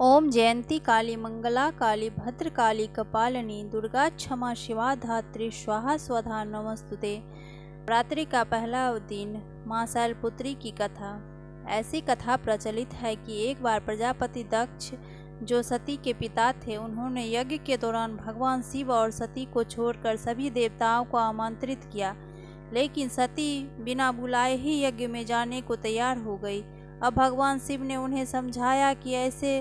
ओम जयंती काली मंगला काली भद्रकाली कपालिनी दुर्गा क्षमा शिवा धात्री स्वाहा स्वधा नमस्तुते। नवरात्रि का पहला दिन मां शैलपुत्री की कथा। ऐसी कथा प्रचलित है कि एक बार प्रजापति दक्ष जो सती के पिता थे, उन्होंने यज्ञ के दौरान भगवान शिव और सती को छोड़कर सभी देवताओं को आमंत्रित किया, लेकिन सती बिना बुलाए ही यज्ञ में जाने को तैयार हो गई। अब भगवान शिव ने उन्हें समझाया कि ऐसे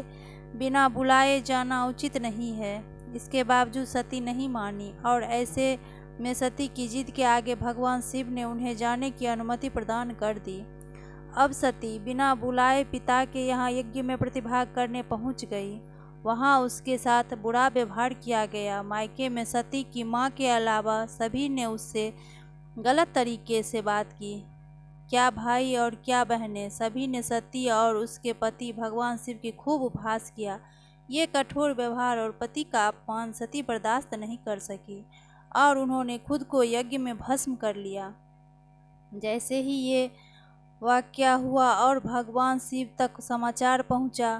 बिना बुलाए जाना उचित नहीं है। इसके बावजूद सती नहीं मानी और ऐसे में सती की जिद के आगे भगवान शिव ने उन्हें जाने की अनुमति प्रदान कर दी। अब सती बिना बुलाए पिता के यहाँ यज्ञ में प्रतिभाग करने पहुँच गई। वहाँ उसके साथ बुरा व्यवहार किया गया। मायके में सती की माँ के अलावा सभी ने उससे गलत तरीके से बात की। क्या भाई और क्या बहनें, सभी ने सती और उसके पति भगवान शिव की खूब उपहास किया। ये कठोर व्यवहार और पति का अपमान सती बर्दाश्त नहीं कर सकी और उन्होंने खुद को यज्ञ में भस्म कर लिया। जैसे ही ये वाकया हुआ और भगवान शिव तक समाचार पहुंचा,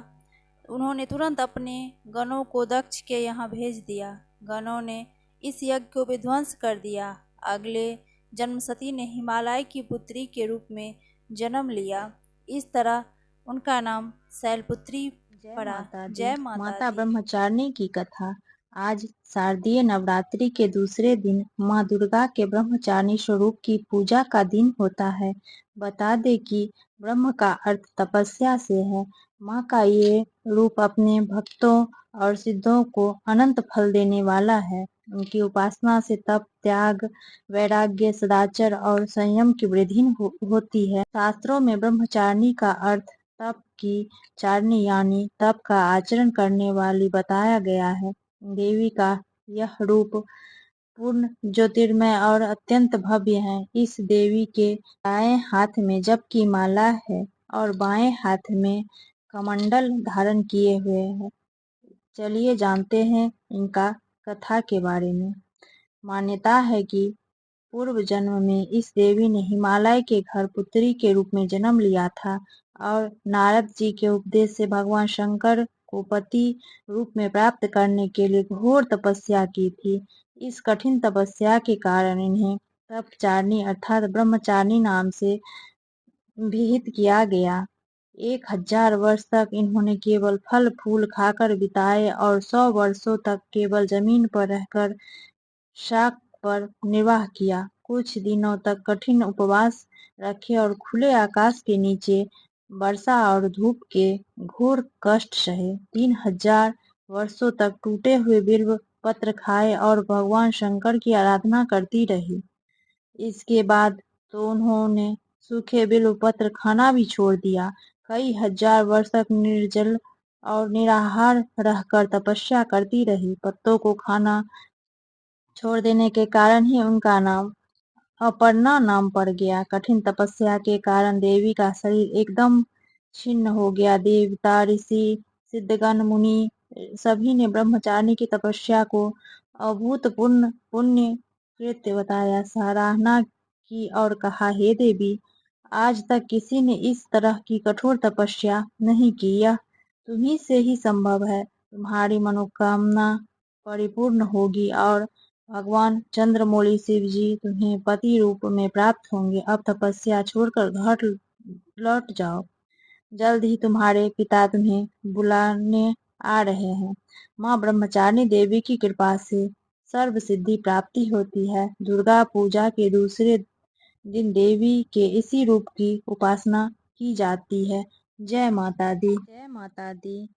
उन्होंने तुरंत अपने गणों को दक्ष के यहाँ भेज दिया। गणों ने इस यज्ञ को विध्वंस कर दिया। अगले जन्म सती ने हिमालय की पुत्री के रूप में जन्म लिया। इस तरह उनका नाम शैलपुत्री पड़ा। जय माता ब्रह्मचारिणी की कथा। आज शारदीय नवरात्रि के दूसरे दिन माँ दुर्गा के ब्रह्मचारिणी स्वरूप की पूजा का दिन होता है। बता दे कि ब्रह्म का अर्थ तपस्या से है। माँ का ये रूप अपने भक्तों और सिद्धों को अनंत फल देने वाला है। उनकी उपासना से तप, त्याग, वैराग्य, सदाचार और संयम की वृद्धि होती है। शास्त्रों में ब्रह्मचारिणी का अर्थ तप की चारिणी यानी तप का आचरण करने वाली बताया गया है। देवी का यह रूप पूर्ण ज्योतिर्मय और अत्यंत भव्य है। इस देवी के दाएं हाथ में जप की माला है और बाएं हाथ में कमंडल धारण किए हुए है। चलिए जानते हैं इनका कथा के बारे में। मान्यता है कि पूर्व जन्म में इस देवी ने हिमालय के घर पुत्री के रूप में जन्म लिया था और नारद जी के उपदेश से भगवान शंकर को पति रूप में प्राप्त करने के लिए घोर तपस्या की थी। इस कठिन तपस्या के कारण इन्हें तपचारिणी अर्थात ब्रह्मचारिणी नाम से विहित किया गया। 1000 वर्ष तक इन्होंने केवल फल फूल खाकर बिताए और 100 वर्षों तक केवल जमीन पर रहकर शाक पर निर्वाह किया। कुछ दिनों तक कठिन उपवास रखे और खुले आकाश के नीचे वर्षा और धूप के घोर कष्ट सहे। 3000 वर्षों तक टूटे हुए बिल्व पत्र खाए और भगवान शंकर की आराधना करती रही। इसके बाद तो उन्होंने सूखे बिल्व पत्र खाना भी छोड़ दिया। कई हजार वर्ष तक निर्जल और निराहार रहकर तपस्या करती रही। पत्तों को खाना छोड़ देने के कारण ही उनका नाम अपर्णा नाम पड़ गया। कठिन तपस्या के कारण देवी का शरीर एकदम छिन्न हो गया। देवता, ऋषि, सिद्धगण, मुनि सभी ने ब्रह्मचारिणी की तपस्या को अभूतपूर्व पुण्य कृत्य बताया, सराहना की और कहा, हे देवी, आज तक किसी ने इस तरह की कठोर तपस्या नहीं की। यह तुम्ही से ही संभव है। तुम्हारी मनोकामना परिपूर्ण होगी और भगवान चंद्रमौली शिव जी तुम्हें पति रूप में प्राप्त होंगे। अब तपस्या छोड़कर घर लौट जाओ। जल्द ही तुम्हारे पिता तुम्हें बुलाने आ रहे हैं। माँ ब्रह्मचारिणी देवी की कृपा से सर्व सिद्धि प्राप्ति होती है। दुर्गा पूजा के दूसरे दिन देवी के इसी रूप की उपासना की जाती है। जय माता दी। जय माता दी।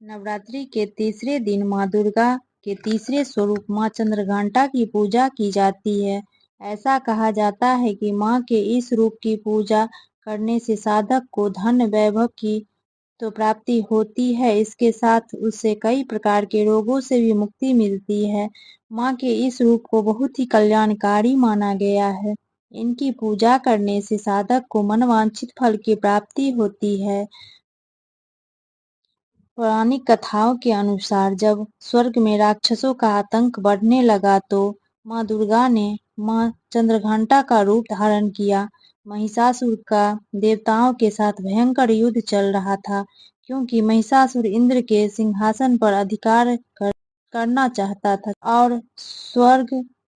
नवरात्रि के तीसरे दिन माँ दुर्गा के तीसरे स्वरूप माँ चंद्रघंटा की पूजा की जाती है। ऐसा कहा जाता है कि माँ के इस रूप की पूजा करने से साधक को धन वैभव की तो प्राप्ति होती है, इसके साथ उसे कई प्रकार के रोगों से भी मुक्ति मिलती है। माँ के इस रूप को बहुत ही कल्याणकारी माना गया है। इनकी पूजा करने से साधक को मनवांछित फल की प्राप्ति होती है। पौराणिक कथाओं के अनुसार जब स्वर्ग में राक्षसों का आतंक बढ़ने लगा तो माँ दुर्गा ने माँ चंद्रघंटा का रूप धारण किया। महिषासुर का देवताओं के साथ भयंकर युद्ध चल रहा था, क्योंकि महिषासुर इंद्र के सिंहासन पर अधिकार करना चाहता था और स्वर्ग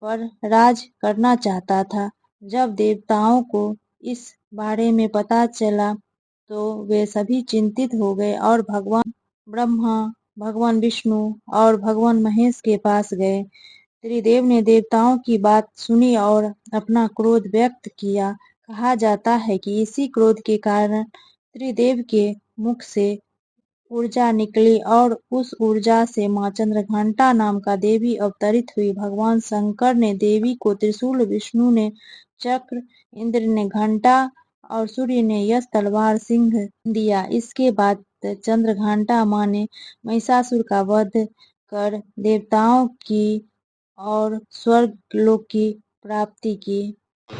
पर राज करना चाहता था। जब देवताओं को इस बारे में पता चला तो वे सभी चिंतित हो गए और भगवान ब्रह्मा, भगवान विष्णु और भगवान महेश के पास गए। त्रिदेव ने देवताओं की बात सुनी और अपना क्रोध व्यक्त किया। कहा जाता है कि इसी क्रोध के कारण त्रिदेव के मुख से ऊर्जा निकली और उस ऊर्जा से मां चंद्रघंटा नाम का देवी अवतरित हुई। भगवान शंकर ने देवी को त्रिशूल, विष्णु ने चक्र, इंद्र ने घंटा और सूर्य ने यश तलवार सिंह दिया। इसके बाद चंद्रघंटा मां ने महिषासुर का वध कर देवताओं की और स्वर्गलोक की प्राप्ति की।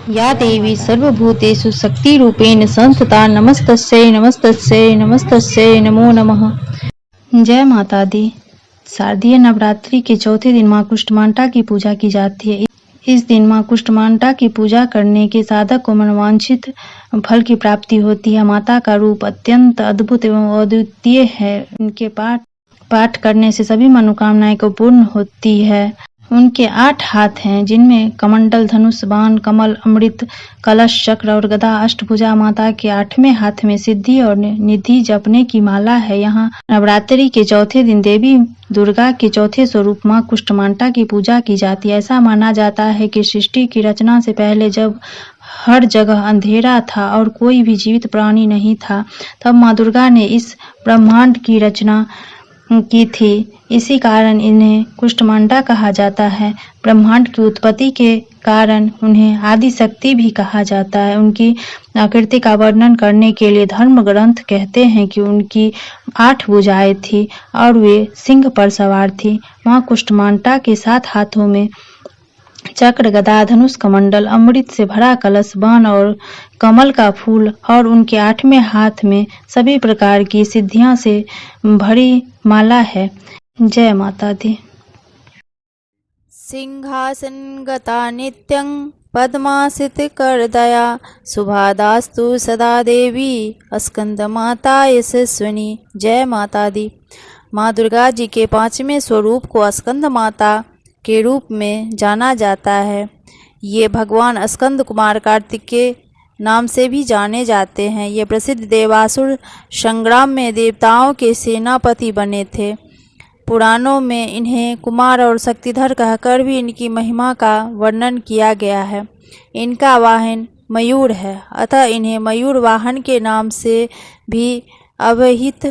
या देवी सर्वभूतेषु शक्तिरूपेण संस्थिता नमस्तस्यै नमस्तस्यै नमस्तस्यै नमो नमः। जय माता दी। शारदीय नवरात्रि के चौथे दिन मां कुष्मांडा की पूजा की जाती है। इस दिन मां कुष्मांडा की पूजा करने के साधक को मनोवांछित फल की प्राप्ति होती है। माता का रूप अत्यंत अद्भुत एवं अद्वितीय है। इनके पाठ करने से सभी मनोकामनाएं को पूर्ण होती है। उनके 8 हाथ हैं, जिनमें कमंडल, धनुष, बाण, कमल, अमृत, कलश, चक्र और गदा। अष्टभुजा माता के 8वें हाथ में सिद्धि और निधि जपने की माला है। यहाँ नवरात्रि के चौथे दिन देवी दुर्गा के चौथे स्वरूप मां कुष्मांडा की पूजा की जाती है। ऐसा माना जाता है कि सृष्टि की रचना से पहले जब हर जगह अंधेरा था और कोई भी जीवित प्राणी नहीं था, तब मां दुर्गा ने इस ब्रह्मांड की रचना की थी। इसी कारण इन्हें कुष्मांडा कहा जाता है। ब्रह्मांड की उत्पत्ति के कारण उन्हें आदि शक्ति भी कहा जाता है। उनकी आकृति का वर्णन करने के लिए धर्म ग्रंथ कहते हैं कि उनकी 8 भुजाएं थी और वे सिंह पर सवार थी। मां कुष्मांडा के 7 हाथों में चक्र, गदा, धनुष, कमंडल, अमृत से भरा कलश, बाण और कमल का फूल और उनके 8वें हाथ में सभी प्रकार की सिद्धियां से भरी माला है। जय माता दी। सिंहासन गता नित्यं पद्मासितकरदया शुभादास्तु सदा देवी स्कंदमाता यशस्विनी। जय माता दी। माँ दुर्गा जी के 5वें स्वरूप को स्कंद माता के रूप में जाना जाता है। ये भगवान स्कंद कुमार कार्तिकेय नाम से भी जाने जाते हैं। ये प्रसिद्ध देवासुर संग्राम में देवताओं के सेनापति बने थे। पुराणों में इन्हें कुमार और शक्तिधर कहकर भी इनकी महिमा का वर्णन किया गया है। इनका वाहन मयूर है, अतः इन्हें मयूर वाहन के नाम से भी अभिहित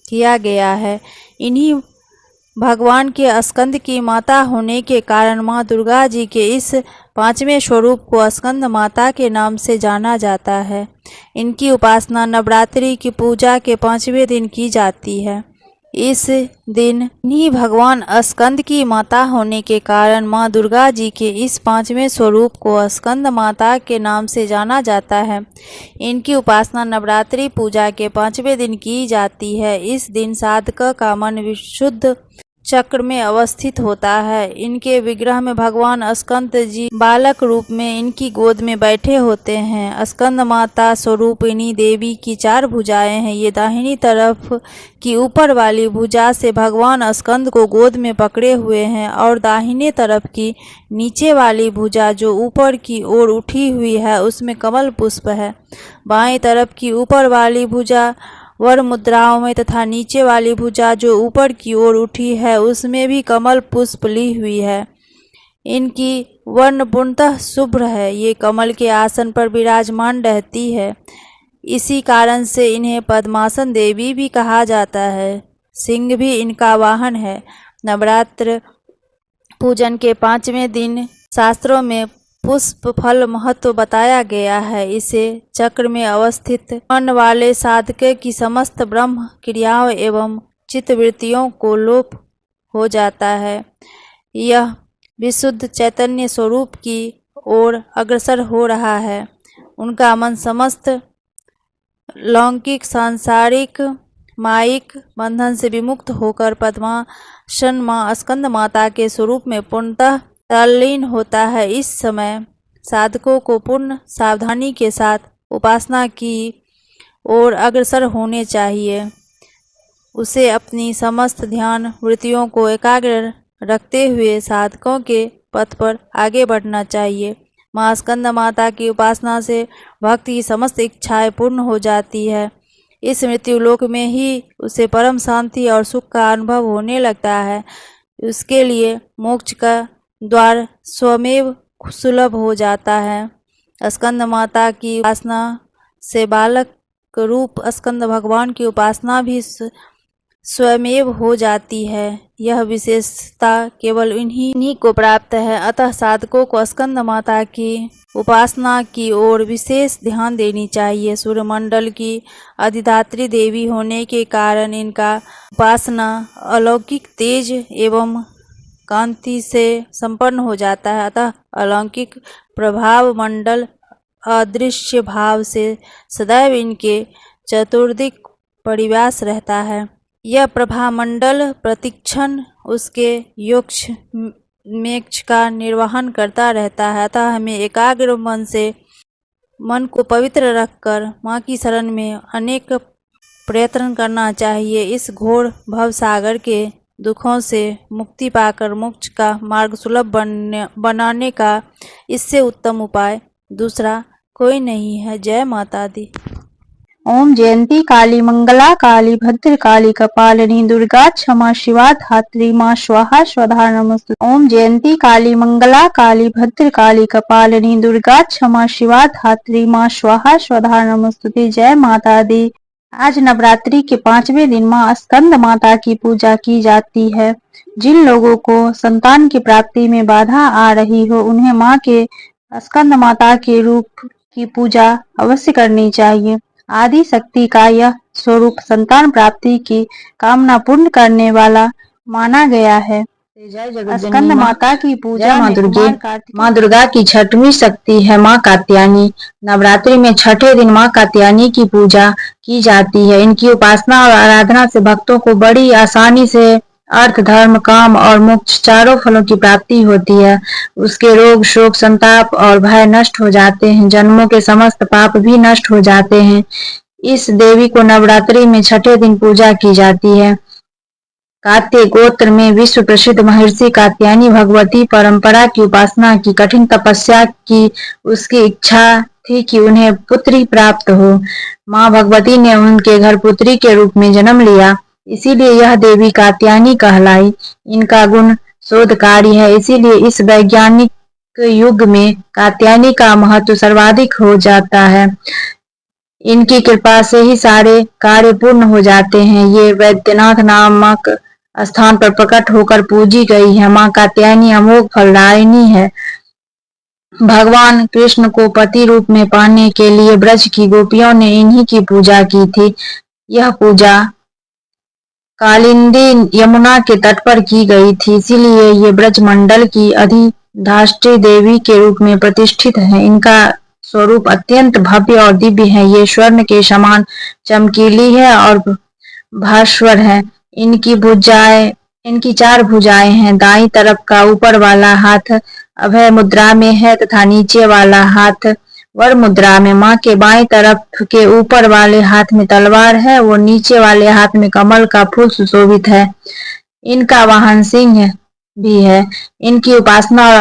किया गया है। इन्हीं भगवान के स्कंद की माता होने के कारण माँ दुर्गा जी के इस 5वें स्वरूप को स्कंद माता के नाम से जाना जाता है। इनकी उपासना नवरात्रि की पूजा के 5वें दिन की जाती है। इस दिन इन्हीं भगवान स्कंद की माता होने के कारण माँ दुर्गा जी के इस 5वें स्वरूप को स्कंद माता के नाम से जाना जाता है। इनकी उपासना नवरात्रि पूजा के 5वें दिन की जाती है। इस दिन साधक का मन विशुद्ध चक्र में अवस्थित होता है। इनके विग्रह में भगवान स्कंद जी बालक रूप में इनकी गोद में बैठे होते हैं। स्कंद माता स्वरूपिणी देवी की 4 भुजाएं हैं। ये दाहिनी तरफ की ऊपर वाली भुजा से भगवान स्कंद को गोद में पकड़े हुए हैं और दाहिने तरफ की नीचे वाली भुजा जो ऊपर की ओर उठी हुई है उसमें कमल पुष्प है। बाएं तरफ की ऊपर वाली भुजा वर मुद्राओं में तथा नीचे वाली भुजा जो ऊपर की ओर उठी है उसमें भी कमल पुष्प ली हुई है। इनकी वर्ण पूर्णतः शुभ्र है। ये कमल के आसन पर विराजमान रहती है। इसी कारण से इन्हें पद्मासन देवी भी कहा जाता है। सिंह भी इनका वाहन है। नवरात्र पूजन के 5वें दिन शास्त्रों में पुष्प फल महत्व बताया गया है। इसे चक्र में अवस्थित मन वाले साधक की समस्त ब्रह्म क्रियाओं एवं चित्तवृत्तियों को लोप हो जाता है। यह विशुद्ध चैतन्य स्वरूप की ओर अग्रसर हो रहा है। उनका मन समस्त लौकिक, सांसारिक, मायिक बंधन से विमुक्त होकर पद्मासन माँ स्कंद माता के स्वरूप में पूर्णतः तल्लीन होता है। इस समय साधकों को पूर्ण सावधानी के साथ उपासना की ओर अग्रसर होने चाहिए। उसे अपनी समस्त ध्यान वृत्तियों को एकाग्र रखते हुए साधकों के पथ पर आगे बढ़ना चाहिए। माँ स्कंद माता की उपासना से भक्त की समस्त इच्छाएं पूर्ण हो जाती है। इस मृत्यु लोक में ही उसे परम शांति और सुख का अनुभव होने लगता है। उसके लिए मोक्ष का द्वार स्वमेव सुलभ हो जाता है। स्कंद माता की उपासना से बालक रूप स्कंद भगवान की उपासना भी स्वयमेव हो जाती है। यह विशेषता केवल इन्हीं को प्राप्त है। अतः साधकों को स्कंद माता की उपासना की ओर विशेष ध्यान देनी चाहिए। सूर्यमंडल की अधिदात्री देवी होने के कारण इनका उपासना अलौकिक तेज एवं कांति से संपन्न हो जाता है। अतः अलौकिक प्रभाव मंडल अदृश्य भाव से सदैव इनके चतुर्दिक परिव्यास रहता है। यह प्रभामंडल प्रतिक्षण उसके योक्ष मेक्ष का निर्वहन करता रहता है। अतः हमें एकाग्र मन से मन को पवित्र रखकर माँ की शरण में अनेक प्रयत्न करना चाहिए। इस घोर भव सागर के दुखों से मुक्ति पाकर मोक्ष का मार्ग सुलभ बनाने का इससे उत्तम उपाय दूसरा कोई नहीं है। जय माता दी। ओम जयंती काली मंगला काली भद्र काली कपालिनी दुर्गा क्षमा शिवा धात्री माँ स्वाहा स्वधा नमस्तु। ओम जयंती काली मंगला काली भद्र काली कपालिनी दुर्गा क्षमा शिवा धात्री माँ स्वाहा स्वधा नमस्तुते। जय माता दी। आज नवरात्रि के 5वें दिन माँ स्कंद माता की पूजा की जाती है। जिन लोगों को संतान की प्राप्ति में बाधा आ रही हो उन्हें माँ के स्कंद माता के रूप की पूजा अवश्य करनी चाहिए। आदि शक्ति का यह स्वरूप संतान प्राप्ति की कामना पूर्ण करने वाला माना गया है। स्कंद माता की पूजा माँ दुर्गा की छठवीं शक्ति है माँ कात्यायनी। नवरात्रि में छठे दिन माँ कात्यायनी की पूजा की जाती है। इनकी उपासना और आराधना से भक्तों को बड़ी आसानी से अर्थ धर्म काम और मोक्ष चारों फलों की प्राप्ति होती है। उसके रोग शोक संताप और भय नष्ट हो जाते हैं। जन्मों के समस्त पाप भी नष्ट हो जाते हैं। इस देवी को नवरात्रि में छठे दिन पूजा की जाती है। कात्य गोत्र में विश्व प्रसिद्ध महर्षि कात्यायनी भगवती परंपरा की उपासना की कठिन तपस्या की उसकी इच्छा थी कि उन्हें पुत्री प्राप्त हो। माँ भगवती ने उनके घर पुत्री के रूप में जन्म लिया, इसीलिए यह देवी कात्यायनी कहलाई। इनका गुण शोधकारी है, इसीलिए इस वैज्ञानिक युग में कात्यायनी का महत्व सर्वाधिक हो जाता है। इनकी कृपा से ही सारे कार्य पूर्ण हो जाते हैं। ये वैद्यनाथ नामक स्थान पर प्रकट होकर पूजी गई है। माँ कात्यायनी अमोघ फलदायिनी है। भगवान कृष्ण को पति रूप में पाने के लिए ब्रज की गोपियों ने इन्हीं की पूजा की थी। यह पूजा कालिंदी यमुना के तट पर की गई थी, इसीलिए ये ब्रज मंडल की अधिष्ठात्री देवी के रूप में प्रतिष्ठित है। इनका स्वरूप अत्यंत भव्य और दिव्य है। ये स्वर्ण के समान चमकीली है और भास्वर है। इनकी 4 भुजाएं हैं। दाईं तरफ का ऊपर वाला हाथ अभय मुद्रा में है तथा नीचे वाला हाथ वर मुद्रा में। माँ के बाएं तरफ के ऊपर वाले हाथ में तलवार है, वो नीचे वाले हाथ में कमल का फूल सुशोभित है। इनका वाहन सिंह भी है। इनकी उपासना और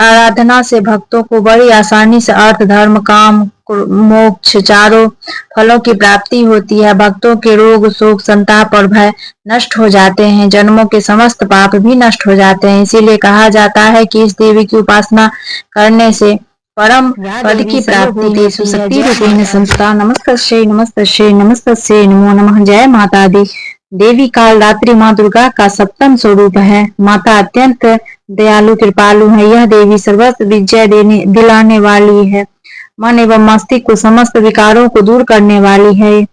आराधना से भक्तों को बड़ी आसानी से अर्थ धर्म काम मोक्ष चारों फलों की प्राप्ति होती है। भक्तों के रोग शोक संताप और भय नष्ट हो जाते हैं। जन्मों के समस्त पाप भी नष्ट हो जाते हैं। इसीलिए कहा जाता है कि इस देवी की उपासना करने से परम पद की प्राप्ति होती शक्ति रूपेण संस्था। नमस्तस्यै नमस्तस्यै नमस्तस्यै नमो नमः। जय माता दी। देवी कालरात्रि माँ दुर्गा का सप्तम स्वरूप है। माता अत्यंत दयालु कृपालु है। यह देवी सर्वस्व विजय दिलाने वाली है। मन एवं मस्तिष्क को समस्त विकारों को दूर करने वाली है।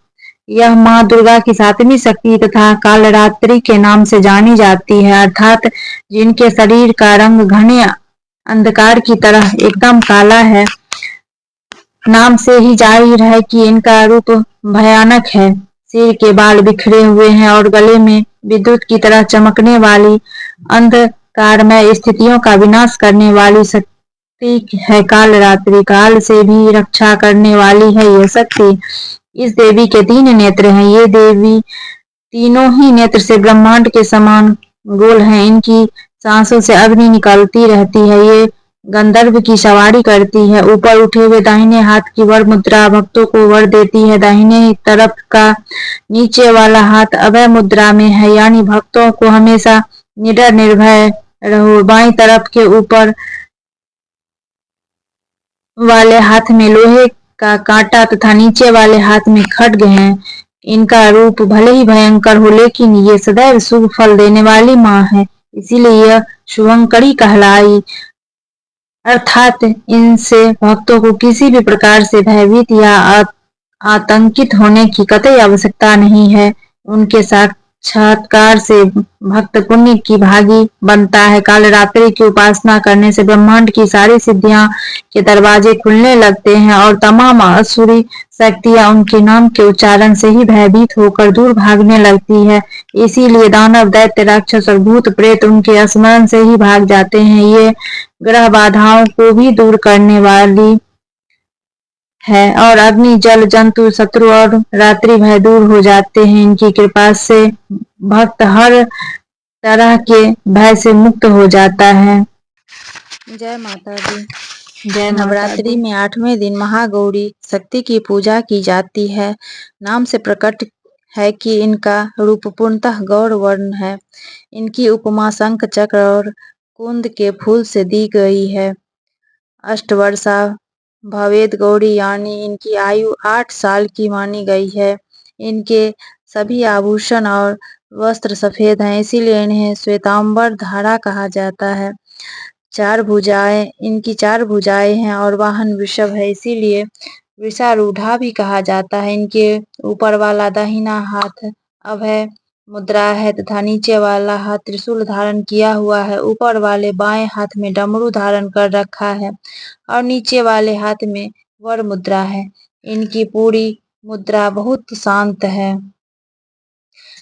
यह माँ दुर्गा की 7वीं शक्ति तथा कालरात्रि के नाम से जानी जाती है, अर्थात जिनके शरीर का रंग घने अंधकार की तरह एकदम काला है। नाम से ही जाहिर है कि इनका रूप भयानक है। सिर के बाल बिखरे हुए हैं और गले में विद्युत की तरह चमकने वाली अंधकारमय स्थितियों का विनाश करने वाली शक्ति है। कालरात्रि काल से भी रक्षा करने वाली है यह शक्ति। इस देवी के 3 नेत्र हैं। ये देवी तीनों ही नेत्र से ब्रह्मांड के समान गोल हैं। इनकी सांसों से अग्नि निकलती रहती है। ये गंधर्व की सवारी करती है। ऊपर उठे हुए दाहिने हाथ की वर मुद्रा भक्तों को वर देती है। दाहिने तरफ का नीचे वाला हाथ अभय मुद्रा में है, यानी भक्तों को हमेशा निडर निर्भय रहो। बाईं तरफ के ऊपर वाले हाथ में लोहे का कांटा तथा नीचे वाले हाथ में खड्ग है। इनका रूप भले ही भयंकर हो, लेकिन ये सदैव शुभ फल देने वाली माँ है, इसीलिए यह शुभंकरी कहलाई। अर्थात इनसे भक्तों को किसी भी प्रकार से भयभीत या आतंकित होने की कतई आवश्यकता नहीं है। उनके साक्षात्कार से भक्त पुण्य की भागी बनता है। कालरात्रि की उपासना करने से ब्रह्मांड की सारी सिद्धियां के दरवाजे खुलने लगते हैं और तमाम असुरी शक्तियां उनके नाम के उच्चारण से ही भयभीत होकर दूर भागने लगती है। इसीलिए दानव, दैत्य, राक्षस और भूत प्रेत उनके स्मरण से ही भाग जाते हैं। ये ग्रह बाधाओं को भी दूर करने वाली है और अग्नि, जल, जंतु, शत्रु और रात्रि भय दूर हो जाते हैं। इनकी कृपा से भक्त हर तरह के भय से मुक्त हो जाता है। जय माता दी। जय नवरात्रि में 8वें दिन महागौरी शक्ति की पूजा की जाती है। नाम से प्रकट है कि इनका रूप पूर्णतः गौर वर्ण है। इनकी उपमा शंख चक्र और कुंद के फूल से दी गई है। अष्टवर्षा भवेद गौरी, यानी इनकी आयु 8 साल की मानी गई है। इनके सभी आभूषण और वस्त्र सफेद हैं, इसीलिए इन्हें श्वेतांबर धारा कहा जाता है। इनकी 4 भुजाएं हैं और वाहन वृषभ है, इसीलिए वृषारूढ़ा भी कहा जाता है। इनके ऊपर वाला दाहिना हाथ अभय मुद्रा है तथा नीचे वाला हाथ त्रिशूल धारण किया हुआ है। ऊपर वाले बाएं हाथ में डमरू धारण कर रखा है और नीचे वाले हाथ में वर मुद्रा है। इनकी पूरी मुद्रा बहुत शांत है।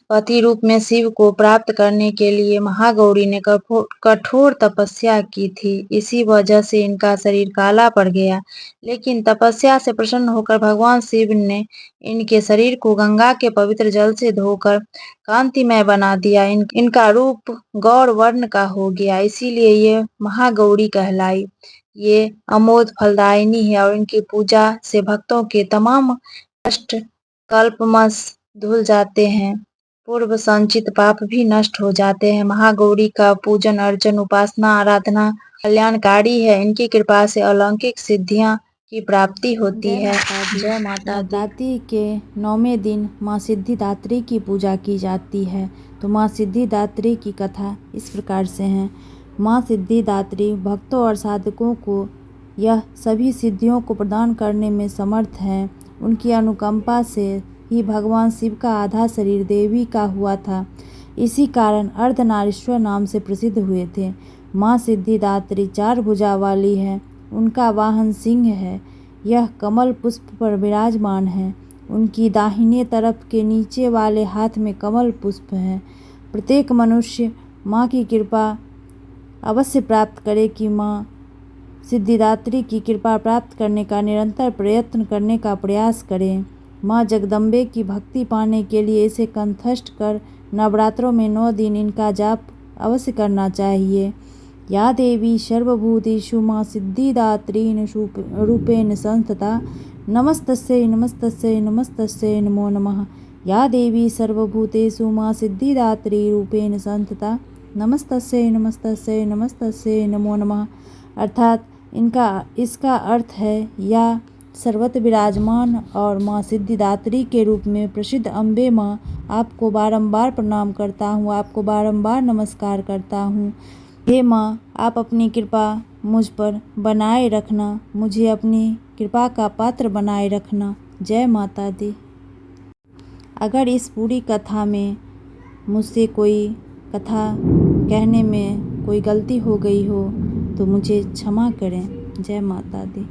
पति रूप में शिव को प्राप्त करने के लिए महागौरी ने कठोर तपस्या की थी। इसी वजह से इनका शरीर काला पड़ गया, लेकिन तपस्या से प्रसन्न होकर भगवान शिव ने इनके शरीर को गंगा के पवित्र जल से धोकर कांतिमय बना दिया। इनका रूप गौर वर्ण का हो गया, इसीलिए ये महागौरी कहलाई। ये अमोद फलदायिनी है और इनकी पूजा से भक्तों के तमाम कष्ट कल्पमस धुल जाते हैं। पूर्व संचित पाप भी नष्ट हो जाते हैं। महागौरी का पूजन, अर्चन, उपासना, आराधना कल्याणकारी है। इनकी कृपा से अलौकिक सिद्धियां की प्राप्ति होती है। जय माता दी। नवरात्रि के 9वें दिन माँ सिद्धिदात्री की पूजा की जाती है। तो माँ सिद्धिदात्री की कथा इस प्रकार से है। माँ सिद्धिदात्री भक्तों और साधकों को यह सभी सिद्धियों को प्रदान करने में समर्थ है। उनकी अनुकंपा से ही भगवान शिव का आधा शरीर देवी का हुआ था। इसी कारण अर्धनारीश्वर नाम से प्रसिद्ध हुए थे। माँ सिद्धिदात्री 4 भुजा वाली है। उनका वाहन सिंह है। यह कमल पुष्प पर विराजमान है। उनकी दाहिने तरफ के नीचे वाले हाथ में कमल पुष्प है। प्रत्येक मनुष्य माँ की कृपा अवश्य प्राप्त करे कि माँ सिद्धिदात्री की कृपा प्राप्त करने का निरंतर प्रयत्न करने का प्रयास करें। माँ जगदम्बे की भक्ति पाने के लिए इसे कंठस्थ कर नवरात्रों में 9 दिन इनका जाप अवश्य करना चाहिए। या देवी सर्वभूतेषु माँ सिद्धिदात्रीन रूपेण संस्थिता नमस्तस्यै नमस्तस्यै नमस्तस्यै नमो नमः। या देवी सर्वभूतेषु माँ सिद्धिदात्री रूपेण संस्थिता नमस्तस्यै नमस्तस्यै नमस्तस्यै नमो नमः। अर्थात इसका अर्थ है या सर्वत्र विराजमान और माँ सिद्धिदात्री के रूप में प्रसिद्ध अम्बे माँ, आपको बारंबार प्रणाम करता हूँ, आपको बारंबार नमस्कार करता हूँ। हे माँ, आप अपनी कृपा मुझ पर बनाए रखना, मुझे अपनी कृपा का पात्र बनाए रखना। जय माता दी। अगर इस पूरी कथा में मुझसे कोई कथा कहने में कोई गलती हो गई हो तो मुझे क्षमा करें। जय माता दी।